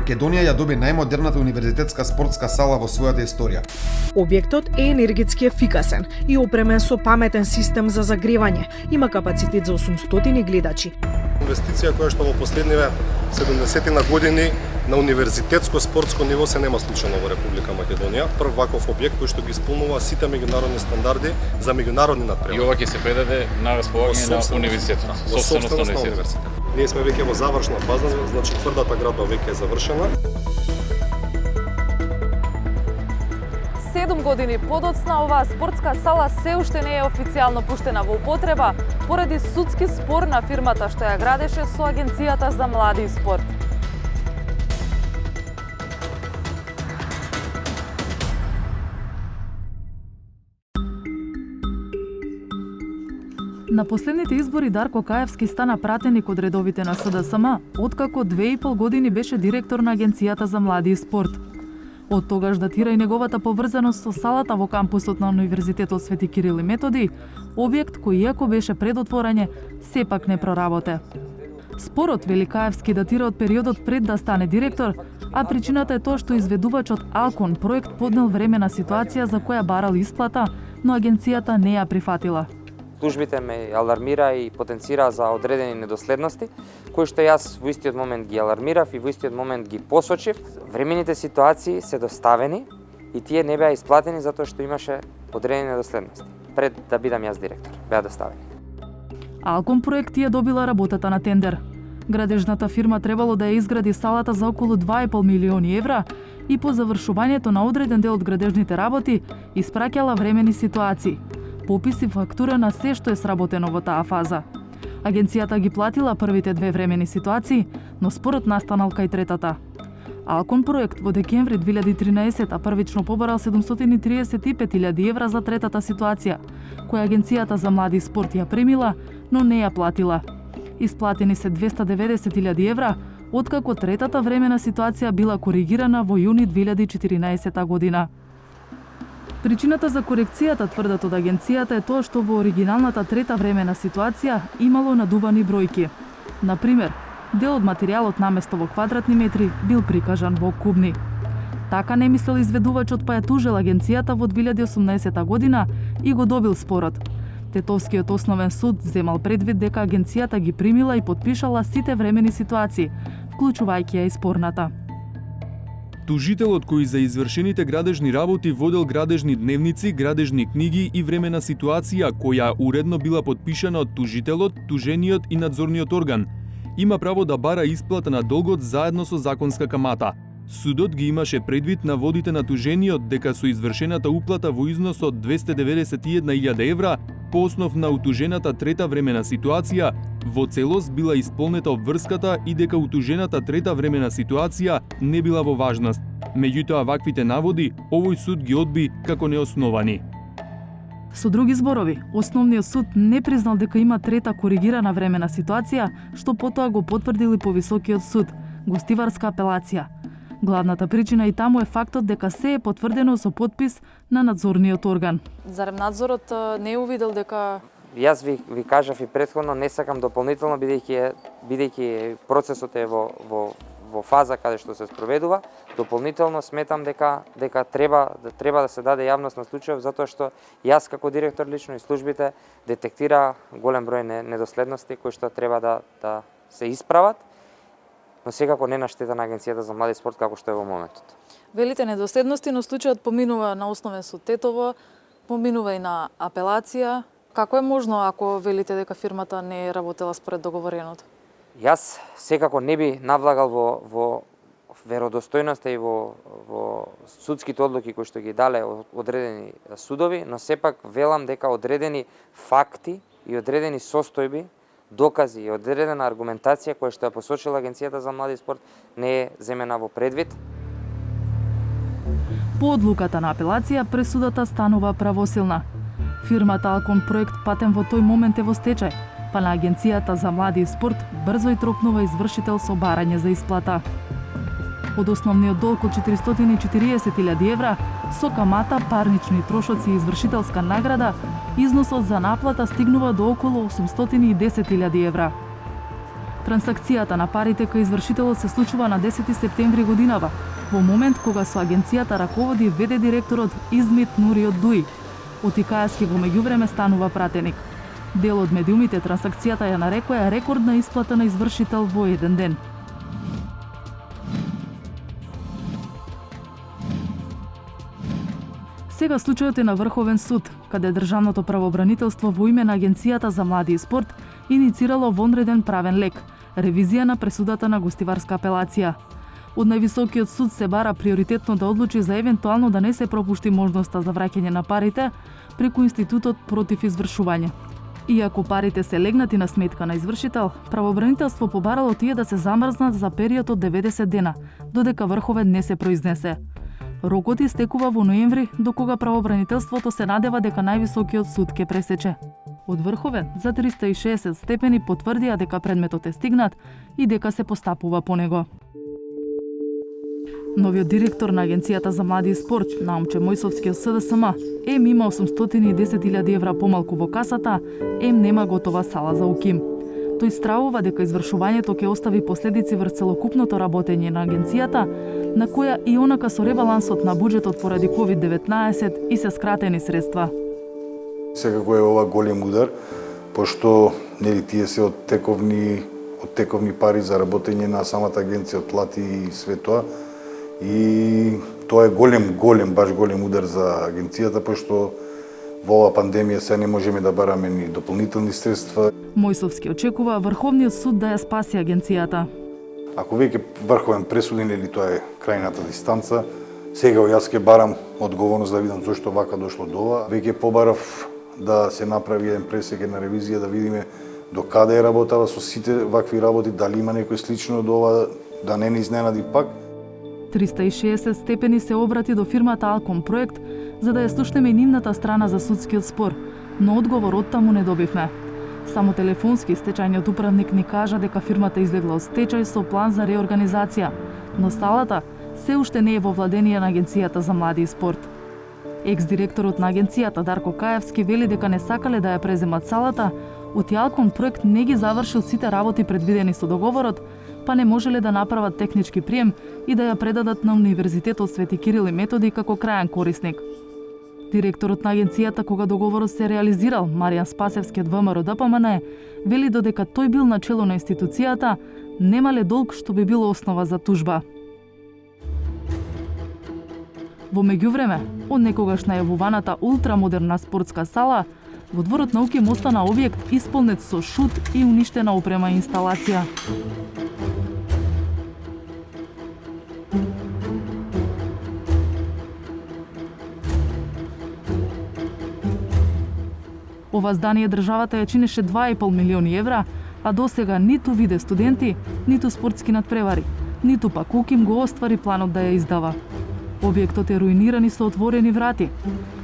Македонија ја доби најмодерната универзитетска спортска сала во својата историја. Објектот е енергетски ефикасен и опремен со паметен систем за загревање. Има капацитет за 800 гледачи. Инвестиција која што во последниве 70 години на универзитетско спортско ниво се нема случајно во Република Македонија. Прв ваков објект кој што ги исполнува сите меѓународни стандарди за меѓународни надпревари. И ова ќе се предаде на располагање на универзитетот. Во собственост на универзитет. Ние сме веќе во завршна фаза, значи тврдата градба веќе е завршена. 7 години подоцна оваа спортска сала се уште не е официјално пуштена во употреба поради судски спор на фирмата што ја градеше со Агенцијата за млади и спорт. На последните избори Дарко Каевски стана пратеник од редовите на СДСМ, откако 2,5 години беше директор на Агенцијата за млади и спорт. Од тогаш датира и неговата поврзаност со салата во кампусот на Универзитетот Свети Кирил и Методи, објект кој иако беше пред отворање, сепак не проработе. Спорот, вели Каевски, датира од периодот пред да стане директор, а причината е тоа што изведувачот Алкон проект поднел времена ситуација за која барал исплата, но агенцијата не ја прифатила. Службите ме алармира и потенцира за одредени недоследности, кои што јас во истиот момент ги алармирав и во истиот момент ги посочив. Времените ситуации се доставени и тие не беа исплатени затоа што имаше одредени недоследности. Пред да бидам јас директор, беа доставени. Алкон проект ја добила работата на тендер. Градежната фирма требало да ја изгради салата за околу 2,5 милиони евра и по завршувањето на одреден дел од градежните работи испраќала времени ситуации. Попис и фактура на се што е сработено во таа фаза. Агенцијата ги платила првите две времени ситуации, но спорот настанал кај третата. Алкон проект во декември 2013 првично побарал 735.000 евра за третата ситуација, која Агенцијата за млади и спорт ја примила, но не ја платила. Исплатени се 290.000 евра, откако третата времена ситуација била коригирана во јуни 2014 година. Причината за корекцијата, тврдат од агенцијата, е тоа што во оригиналната трета времена ситуација имало надувани бројки. Например, дел од материјалот наместо во квадратни метри бил прикажан во кубни. Така не мислел изведувачот, па ја тужел агенцијата во 2018 година и го добил спорот. Тетовскиот основен суд земал предвид дека агенцијата ги примила и потпишала сите времени ситуации, вклучувајќи ја и спорната. Тужителот кој за извршените градежни работи водел градежни дневници, градежни книги и времена ситуација која уредно била потпишана од тужителот, тужениот и надзорниот орган, има право да бара исплата на долгот заедно со законска камата. Судот ги имаше предвид на водите на тужениот дека со извршената уплата во износ од 291.000 евра по основ на утужената трета времена ситуација, во целост била исполнета обврската и дека утужената трета времена ситуација не била во важност. Меѓутоа, ваквите наводи овој суд ги одби како неосновани. Со други зборови, Основниот суд не признал дека има трета коригирана времена ситуација, што потоа го потврдил и повисокиот суд, гостиварска апелација. Главната причина и таму е фактот дека се е потврдено со подпис на надзорниот орган. Зарем надзорот не е увидел дека... Јас ви кажав и претходно, не сакам дополнително, бидејќи процесот е во фаза каде што се спроведува, дополнително сметам дека треба да се даде јавност на случајов, затоа што јас како директор лично и службите детектира голем број недоследности кои што треба да се исправат, но секако не на штета на Агенцијата за млади и спорт како што е во моментот. Велите недоследности, но случајот поминува на Основен суд Тетово, поминува и на апелација. Како е можно ако велите дека фирмата не е работела според договореното? Јас секако не би навлагал во веродостојноста и во судските одлуки кои што ги дале одредени судови, но сепак велам дека одредени факти и одредени состојби, докази и одредена аргументација која што ја посочила Агенцијата за млади и спорт не е земена во предвид. По одлуката на апелација, пресудата станува правосилна. Фирмата Алкон проект патен во тој момент е во стечај, па на Агенцијата за млади и спорт брзо и тропнува извршител со барање за исплата. Од основниот долг од 440.000 евра, со камата, парнични трошоци и извршителска награда, износот за наплата стигнува до околу 810.000 евра. Трансакцијата на парите кај извршителот се случува на 10 септември годинава, во момент кога со агенцијата раководи ВД директорот Измит Нуриот Дуи. Отикајски во меѓувреме станува пратеник. Дел од медиумите трансакцијата ја нарекоја рекордна исплата на извршител во еден ден. Сега случајот е на Врховен суд, каде Државното правобранителство во име на Агенцијата за млади и спорт иницирало вонреден правен лек – ревизија на пресудата на гостиварска апелација. Од највисокиот суд се бара приоритетно да одлучи за евентуално да не се пропушти можноста за враќање на парите преку Институтот против извршување. Иако парите се легнати на сметка на извршител, правобранителство побарало тие да се замрзнат за период од 90 дена, додека Врховен не се произнесе. Рокот истекува во ноември, до кога правобранителството се надева дека највисокиот суд ќе пресече. Од Врховен за 360 степени потврдија дека предметот е стигнат и дека се постапува по него. Новиот директор на Агенцијата за млади и спорт, Наумче Мојсовски од СДСМ, има 810.000 евра помалку во касата, нема готова сала за УКИМ. Тој стравува дека извршувањето ќе остави последици врз целокупното работење на агенцијата, на која и онака со ребалансот на буџетот поради COVID-19 и се скратени средства. Секако е ова голем удар, пошто нели тие се од тековни пари за работење на самата агенција, од плати и све тоа. И тоа е баш голем удар за агенцијата, пошто во ова пандемија се не можеме да бараме ни дополнителни средства. Мојсовски очекува Врховниот суд да ја спаси агенцијата. Ако веќе Врховен пресуди, нели тоа е крајната дистанца, сега јас ќе барам одговорност да видам зошто вака дошло до ова. Веќе побарав да се направи еден пресек, една ревизија, да видиме до каде е работава со сите вакви работи, дали има некој слично до ова, да не ни изненади пак. 360 степени се обрати до фирмата Алком Проект за да ја слушнеме нивната страна за судскиот спор, но одговор од таму не добивме. Само телефонски стечајниот управник ни кажа дека фирмата излегла од стечај со план за реорганизација, но салата се уште не е во владение на Агенцијата за млади и спорт. Екс-директорот на агенцијата Дарко Каевски вели дека не сакале да ја преземат салата, Алком Проект не ги завршил сите работи предвидени со договорот, па не можеле да направат технички прием и да ја предадат на Универзитетот Свети Кирил и Методи како крајен корисник. Директорот на агенцијата, кога договорот се реализирал, Маријан Спасевски од ВМРО ДПМН, вели додека тој бил на чело на институцијата, немале долг што би било основа за тужба. Во меѓувреме, од некогаш најавуваната ултрамодерна спортска сала, во дворот на УКИМ остана објект исполнет со шут и уништена опрема и инсталација. Ова здание државата ја чинеше 2,5 милиони евра, а досега ниту виде студенти, ниту спортски надпревари, ниту пак УКИМ го оствари планот да ја издава. Објектот е руиниран и со отворени врати.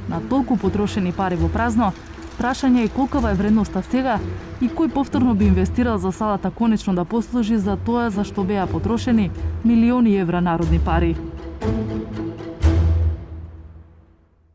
На толку потрошени пари во празно, прашање е колкава е вредноста сега и кој повторно би инвестирал за салата конечно да послужи за тоа за што беа потрошени милиони евра народни пари.